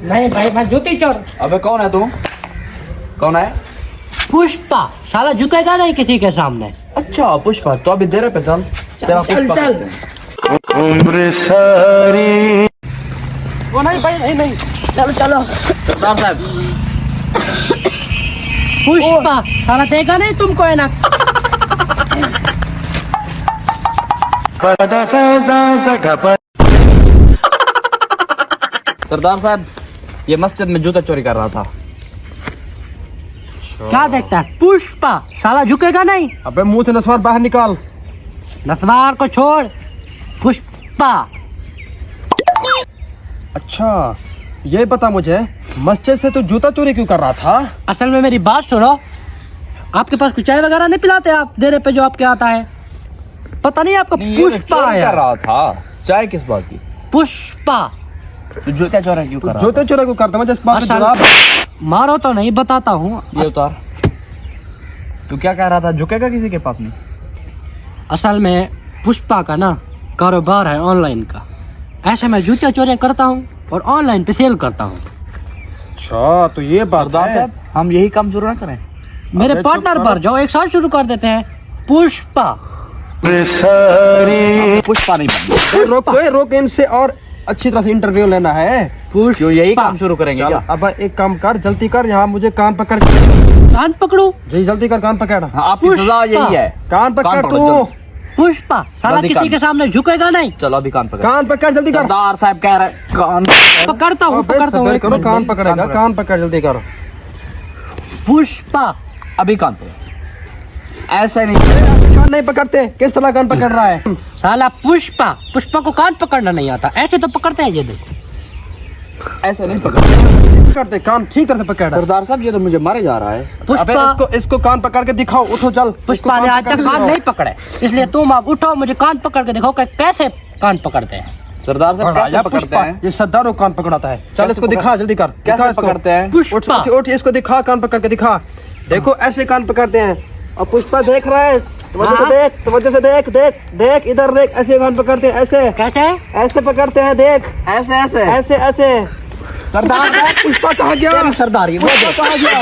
नहीं भाई मैं जूती चोर। अबे कौन है तू? कौन है? पुष्पा साला झुकेगा नहीं किसी के सामने। अच्छा पुष्पा, तो अभी देर पे चल तेरा पुष्पा चल। करते हैं। उम्र सारी। वो नहीं भाई नहीं चलो चलो। सरदार साहब पुष्पा साला देगा नहीं तुमको है ना। सरदार साहब ये मस्जिद में जूता चोरी कर रहा था। क्या देखता है पुष्पा साला झुकेगा नहीं। अबे मुंह से नसवार बाहर निकाल। नसवार को छोड़ पुष्पा। अच्छा ये बता मुझे, मस्जिद से तू जूता चोरी क्यों कर रहा था? असल में मेरी बात सुनो, आपके पास कुछ चाय वगैरह नहीं पिलाते आप देरे पे जो आपके आता है? पता नहीं आपको पुष्पा चोरी है। कर रहा था। चाय किस बात की? पुष्पा तू जूता चोरी क्यों कर रहा जूते चोरी क्यों करता? मुझे इस बात का जवाब। मारो तो नहीं बताता हूँ। था? ये उतार। तू क्या कह रहा था? झुकेगा किसी के पास नहीं? असल में पुष्पा का ना कारोबार है ऑनलाइन का। ऐसे मैं जूते चोरियां करता हूँ और ऑनलाइन पे सेल करता हूँ। अच्छा तो ये बात सरदार है। साहब हम यही काम शुरू ना करें? मेरे अबे पार्टनर चुप पर जाओ एक साथ शुरू कर देते हैं। पुष्पा पुष्पा नहीं बनना। रोक इनसे और अच्छी तरह से इंटरव्यू लेना है। क्यों यही काम शुरू करेंगे चल, क्या? अब एक काम कर, जल्दी कर, यहाँ मुझे कान पकड़। कान पकड़ू? जी जल्दी कर, कान पकड़। हाँ, आपकी सजा यही है। कान पकड़ पकड़ो, तू। पुष्पा साला जल्दी किसी कान। के सामने झुकेगा नहीं। चलो अभी कान पकड़। कान पकड़ जल्दी कर। सरदार साहब कह रहे हैं, कान पकड़ता हूँ अबे पकड़ता हूँ सब्र एक करो, मिनट। कान पकड़ेगा। कान पकड़। कान पकड़ जल्दी कर। पुष्पा अभी कान पकड़। ऐसे नहीं। कान नहीं पकड़ते, किस तरह कान पकड़ रहा है? साला पुष्पा को कान पकड़ना नहीं आता, ऐसे तो पकड़ते हैं। ये देखो ऐसे नहीं पकड़। पकड़ते कान ठीक तरह से पकड़। सरदार साहब ये तो मुझे मारे जा रहा है। अबे पुष्पा इसको कान पकड़ के दिखाओ। उठो चल। पुष्पा ने आज तक कान नहीं पकड़े, इसलिए तुम अब उठो, मुझे कान पकड़ के दिखाओ कि कैसे कान पकड़ते हैं। सरदार साहब कैसे राजा पकड़ते पुष्पा, हैं? ये सरदारों को कान पकड़ाता है। चल कैसे इसको पकड़- दिखा, जल्दी कर। दिखा कैसे इसको। पकड़ते हैं? उठ पुष्पा उठ उठ, इसको दिखा, कान पकड़ के दिखा। देखो ऐसे कान पकड़ते हैं। और पुष्पा देख रहा है, तवज्जो से देख देख देख, इधर देख, ऐसे कान पकड़ते हैं। ऐसे कैसे? ऐसे पकड़ते हैं, देख ऐसे ऐसे ऐसे ऐसे। सरदार साहब पुष्पा कहाँ गया? सरदार ये पुष्पा कहाँ गया?